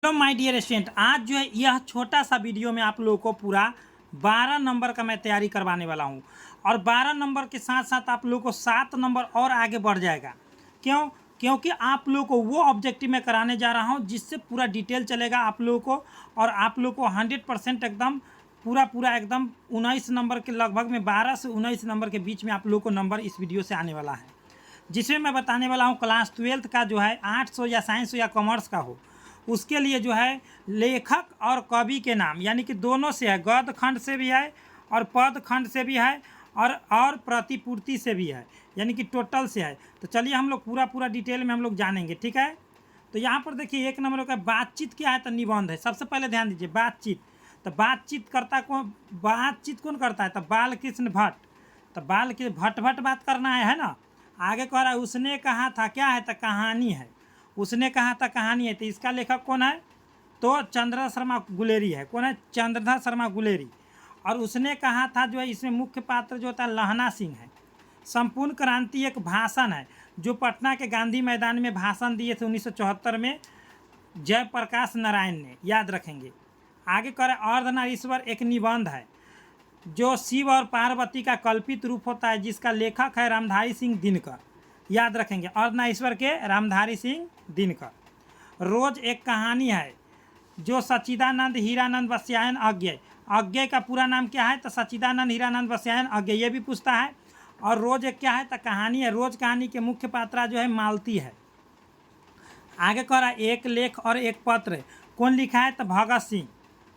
Hello my dear student, आज जो है यह छोटा सा वीडियो में आप लोगों को पूरा 12 नंबर का मैं तैयारी करवाने वाला हूं। और 12 नंबर के साथ साथ आप लोगों को 7 नंबर और आगे बढ़ जाएगा। क्योंकि आप लोगों को वो ऑब्जेक्टिव मैं कराने जा रहा हूं जिससे पूरा डिटेल चलेगा आप लोगों को। और आप लोगों को 100% एकदम पूरा एकदम 19 नंबर के लगभग में 12 से 19 नंबर के बीच में आप लोगों को नंबर इस वीडियो से आने वाला है, जिसमें मैं बताने वाला हूँ क्लास 12th का जो है आर्ट्स हो या साइंस हो या कॉमर्स का हो, उसके लिए जो है लेखक और कवि के नाम यानी कि दोनों से है, गद्य खंड से भी है और पद खंड से भी है और प्रतिपूर्ति से भी है, यानी कि टोटल से है। तो चलिए हम लोग पूरा डिटेल में हम लोग जानेंगे, ठीक है। तो यहाँ पर देखिए एक नंबर का बातचीत क्या है, तो निबंध है। सबसे पहले ध्यान दीजिए बातचीत, तो बातचीत कौन करता है, तो बालकृष्ण भट्ट। तो बाल के भट्ट बात करना है ना। आगे कह रहा है उसने कहा था, क्या है, तो कहानी है। उसने कहा था कहानी है, तो इसका लेखक कौन है, तो चंद्रधर शर्मा गुलेरी है। कौन है, चंद्रधर शर्मा गुलेरी। और उसने कहा था जो है इसमें मुख्य पात्र जो होता है लहना सिंह है। संपूर्ण क्रांति एक भाषण है जो पटना के गांधी मैदान में भाषण दिए थे 1974 में जयप्रकाश नारायण ने, याद रखेंगे। आगे कह रहे अर्धनारीश्वर एक निबंध है जो शिव और पार्वती का कल्पित रूप होता है, जिसका लेखक है रामधारी सिंह दिनकर, याद रखेंगे। अर्धनारीश्वर के रामधारी सिंह दिनकर। रोज एक कहानी है जो सच्चिदानंद हीरानंद वस्यायन अज्ञेय। अज्ञेय का पूरा नाम क्या है, तो सच्चिदानंद हीरानंद वस्यायन अज्ञेय, ये भी पूछता है। और रोज एक क्या है, तो कहानी है। रोज कहानी के मुख्य पात्रा जो है मालती है। आगे कह रहा है एक लेख और एक पत्र कौन लिखा है, तो भगत सिंह।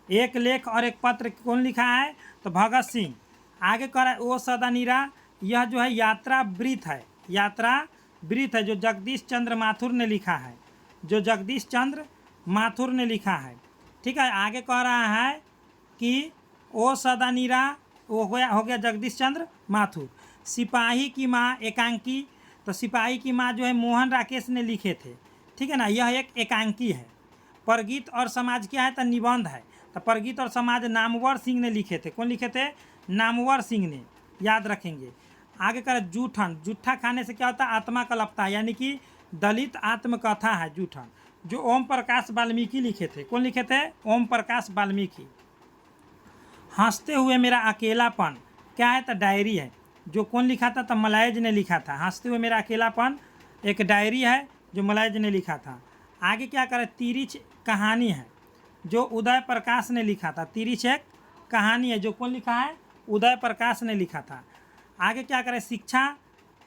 एक लेख और एक पत्र कौन लिखा है, तो भगत सिंह। आगे कह रहा है ओ सदा नीरा, यह जो है यात्रा वृत्त है। यात्रा वृत्त है जो जगदीश चंद्र माथुर ने लिखा है, जो जगदीश चंद्र माथुर ने लिखा है, ठीक है। आगे कह रहा है कि ओ सदा नीरा, वो हो गया जगदीश चंद्र माथुर। सिपाही की माँ एकांकी, तो सिपाही की माँ जो है मोहन राकेश ने लिखे थे, ठीक है ना, यह एक एकांकी है। परगीत और समाज क्या है, तो निबंध है। तो परगीत और समाज नामवर सिंह ने लिखे थे। कौन लिखे थे, नामवर सिंह ने, याद रखेंगे। आगे कर जूठन, जूठा खाने से क्या होता है, आत्मा कलपता है, यानी कि दलित आत्मकथा है जूठन, जो ओम प्रकाश वाल्मीकि लिखे थे। कौन लिखे थे, ओम प्रकाश वाल्मीकि। हंसते हुए मेरा अकेलापन क्या है, तो डायरी है, जो कौन लिखा था, तो मलायज ने लिखा था। हंसते हुए मेरा अकेलापन एक डायरी है जो मलायज ने लिखा था। आगे क्या करें, तिरिच कहानी है जो उदय प्रकाश ने लिखा था। तिरिच एक कहानी है जो कौन लिखा है, उदय प्रकाश ने लिखा था। आगे क्या करें, शिक्षा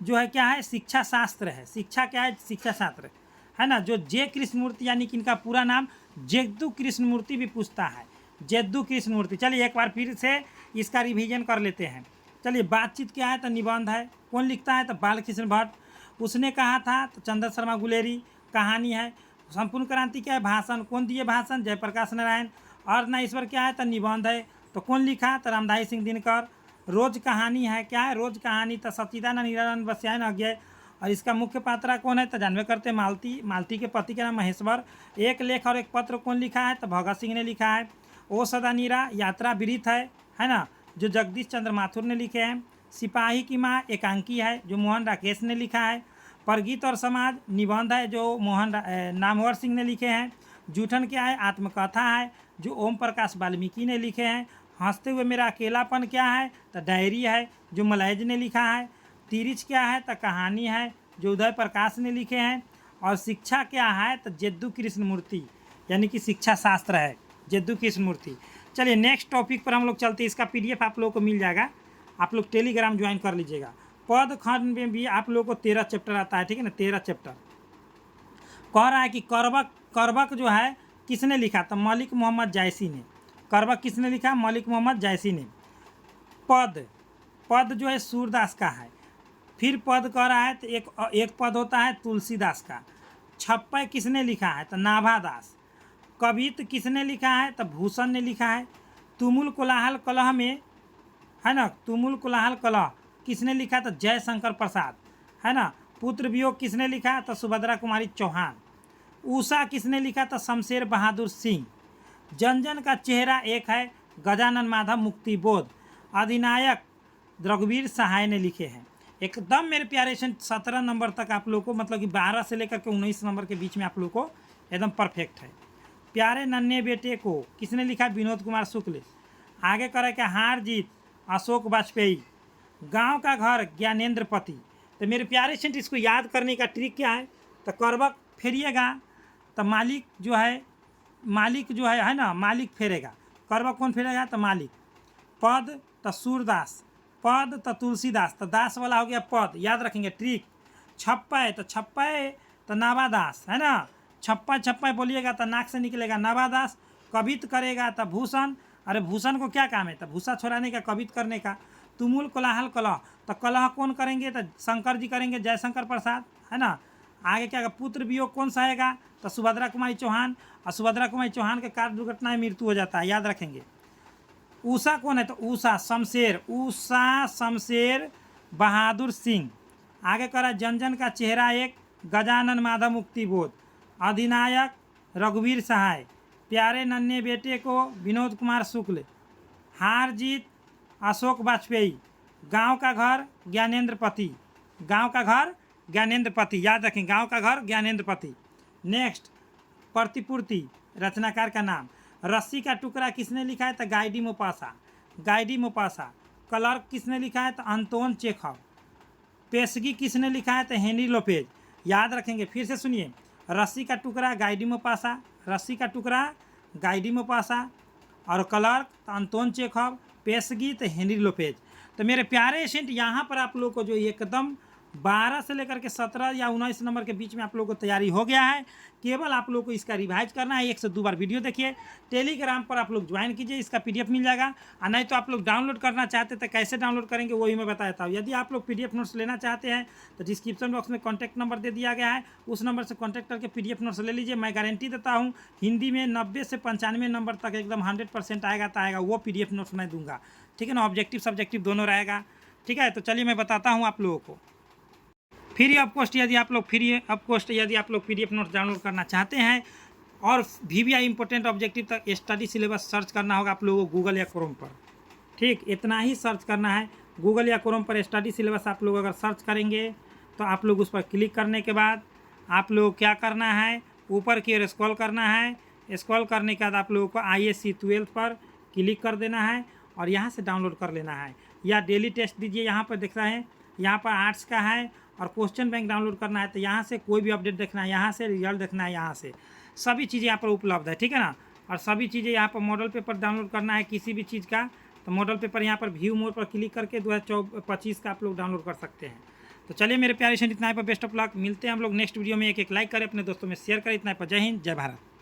जो है क्या है, शिक्षा शास्त्र है। शिक्षा क्या है, शिक्षा शास्त्र है ना, जो जे कृष्णमूर्ति, यानी कि इनका पूरा नाम जद्दू कृष्णमूर्ति भी पूछता है, जद्दू कृष्णमूर्ति। चलिए एक बार फिर से इसका रिवीजन कर लेते हैं। चलिए बातचीत क्या है, तो निबंध है। कौन लिखता है, तो बालकृष्ण भट्ट। उसने कहा था, तो चंद्र शर्मा गुलेरी। कहानी है। संपूर्ण क्रांति क्या है, भाषण। कौन दिए भाषण, जयप्रकाश नारायण। अर्धनारीश्वर क्या है, तो निबंध है, तो कौन लिखा, तो रामधारी सिंह दिनकर। रोज कहानी है, क्या है, रोज कहानी, तो सच्चिदानंद हीरानंद वस्यायन अज्ञेय। और इसका मुख्य पात्रा कौन है, तो जानवे करते मालती। मालती के पति का नाम महेश्वर। एक लेख और एक पत्र कौन लिखा है, तो भगत सिंह ने लिखा है। ओ सदा नीरा यात्रा वृत्त है ना, जो जगदीश चंद्र माथुर ने लिखे हैं। सिपाही की माँ एकांकी है जो मोहन राकेश ने लिखा है। परगीत और समाज निबंध है जो नामवर सिंह ने लिखे हैं। जूठन क्या है, आत्मकथा है जो ओम प्रकाश वाल्मीकि ने लिखे हैं। हंसते हुए मेरा अकेलापन क्या है, तो डायरी है जो मलायज ने लिखा है। तिरिच क्या है, तो कहानी है जो उदय प्रकाश ने लिखे हैं। और शिक्षा क्या है, तो जद्दू कृष्णमूर्ति, यानी कि शिक्षा शास्त्र है जद्दू कृष्णमूर्ति। चलिए नेक्स्ट टॉपिक पर हम लोग चलते हैं। इसका PDF आप लोगों को मिल जाएगा, आप लोग टेलीग्राम ज्वाइन कर लीजिएगा। पद खंड में भी आप लोगों को 13 चैप्टर आता है, ठीक है ना, 13 चैप्टर। कह रहा है कि करबक जो है किसने लिखा, तो मलिक मोहम्मद जायसी ने। करबक किसने लिखा, मलिक मोहम्मद जायसी ने। पद जो है सूरदास का है। फिर पद कह रहा है तो एक पद होता है तुलसीदास का। छप्पय किसने लिखा है, तो नाभादास। कवित किसने लिखा है, तो भूषण ने लिखा है। तुमुल कोलाहल कलह में है ना, तुमुल कोलाहल कलह किसने लिखा, तो जयशंकर प्रसाद है ना। पुत्र वियोग किसने लिखा, तो सुभद्रा कुमारी चौहान। उषा किसने लिखा, तो शमशेर बहादुर सिंह। जन जन का चेहरा एक है गजानन माधव मुक्तिबोध। अधिनायक रघुवीर सहाय ने लिखे हैं। एकदम मेरे प्यारे से 17 नंबर तक आप लोग को, मतलब कि 12 से लेकर के 19 नंबर के बीच में आप लोग को एकदम परफेक्ट है। प्यारे नन्हे बेटे को किसने लिखा? विनोद कुमार शुक्ल। आगे करे क्या? हार जीत अशोक वाजपेयी। गांव का घर ज्ञानेंद्र पति। तो मेरे प्यारे सेंट इसको याद करने का ट्रिक क्या है? तो करबक फेरिएगा तो मालिक जो है ना, मालिक फेरेगा। करबक कौन फेरेगा? तो मालिक। पद तो सूरदास, पद तो तुलसीदास, तो दास वाला हो गया पद, याद रखेंगे ट्रिक। छप्पे तो नावादास है ना, छप्पा बोलिएगा तो नाक से निकलेगा नावादास। कवित करेगा तो भूषण, अरे भूषण को क्या काम है? तो भूसा छोड़ाने का, कवित करने का। तुमुल कोलाहल कलह, तो कलह कौन करेंगे? तो शंकर जी करेंगे, जयशंकर प्रसाद है ना। आगे क्या? पुत्र वियोग कौन सहेगा? तो सुभद्रा कुमारी चौहान। और सुभद्रा कुमारी चौहान के कार दुर्घटना में मृत्यु हो जाता है, याद रखेंगे। उषा कौन है? तो उषा शमशेर बहादुर सिंह। आगे करा जन जन का चेहरा एक, गजानन माधव मुक्तिबोध। अधिनायक रघुवीर सहाय। प्यारे नन्हे बेटे को विनोद कुमार शुक्ल। हार जीत अशोक वाजपेयी। गांव का घर ज्ञानेंद्र पति। गांव का घर ज्ञानेंद्र पति, याद रखें, गांव का घर ज्ञानेंद्र पति। नेक्स्ट प्रतिपूर्ति, रचनाकार का नाम। रस्सी का टुकड़ा किसने लिखा है? तो गाइडी मोपासा। क्लर्क किसने लिखा है? तो अंतोन चेखव। पेशगी किसने लिखा है? तो हेनरी लोपेज, याद रखेंगे। फिर से सुनिए, रस्सी का टुकड़ा गाइडी मोपासा, और क्लर्क तो अंतोन चेखव, पेशगी तो हेनरी लोपेज। तो मेरे प्यारे सेंट, यहाँ पर आप लोग को जो एकदम 12 से लेकर के 17 या 19 नंबर के बीच में आप लोगों को तैयारी हो गया है। केवल आप लोग को इसका रिवाइज करना है। 1 से 2 बार वीडियो देखिए। टेलीग्राम पर आप लोग ज्वाइन कीजिए, इसका PDF मिल जाएगा। और नहीं तो आप लोग डाउनलोड करना चाहते तो कैसे डाउनलोड करेंगे वही मैं बता देता हूँ। यदि आप लोग PDF नोट्स लेना चाहते हैं तो डिस्क्रिप्शन बॉक्स में कॉन्टैक्ट नंबर दे दिया गया है, उस नंबर से कॉन्टैक्ट करके PDF नोट्स ले लीजिए। मैं गारंटी देता हूँ हिंदी में 90 से 95 नंबर तक एकदम 100% आएगा वो PDF नोट्स मैं दूंगा, ठीक है ना। ऑब्जेक्टिव सब्जेक्टिव दोनों रहेगा, ठीक है। तो चलिए मैं बताता हूँ आप लोगों को। फ्री ऑफ कॉस्ट यदि आप लोग PDF नोट्स डाउनलोड करना चाहते हैं और VBI इंपॉर्टेंट ऑब्जेक्टिव तक स्टडी सिलेबस सर्च करना होगा आप लोगों को गूगल या क्रोम पर, ठीक, इतना ही सर्च करना है। गूगल या क्रोम पर स्टडी सिलेबस आप लोग अगर सर्च करेंगे तो आप लोग उस पर क्लिक करने के बाद आप लोग क्या करना है, ऊपर की ओर स्क्रॉल करना है। स्क्रॉल करने के बाद आप लोगों को ISC 12 पर क्लिक कर देना है और यहाँ से डाउनलोड कर लेना है। या डेली टेस्ट दीजिए, यहाँ पर दिख रहा है, यहाँ पर आर्ट्स का है। और क्वेश्चन बैंक डाउनलोड करना है तो यहाँ से कोई भी अपडेट देखना है, यहाँ से रिजल्ट देखना है, यहाँ से सभी चीज़ें यहाँ पर उपलब्ध है, ठीक है ना। और सभी चीज़ें यहाँ पर मॉडल पेपर डाउनलोड करना है किसी भी चीज़ का तो मॉडल पेपर यहाँ पर व्यू मोड पर क्लिक करके 2025 का आप लोग डाउनलोड कर सकते हैं। तो चलिए मेरे प्यारे से इतना है पर बेस्ट ऑफ लक। मिलते हैं हम लोग नेक्स्ट वीडियो में। एक लाइक करें, अपने दोस्तों में शेयर करें। इतना पर जय हिंद, जय भारत।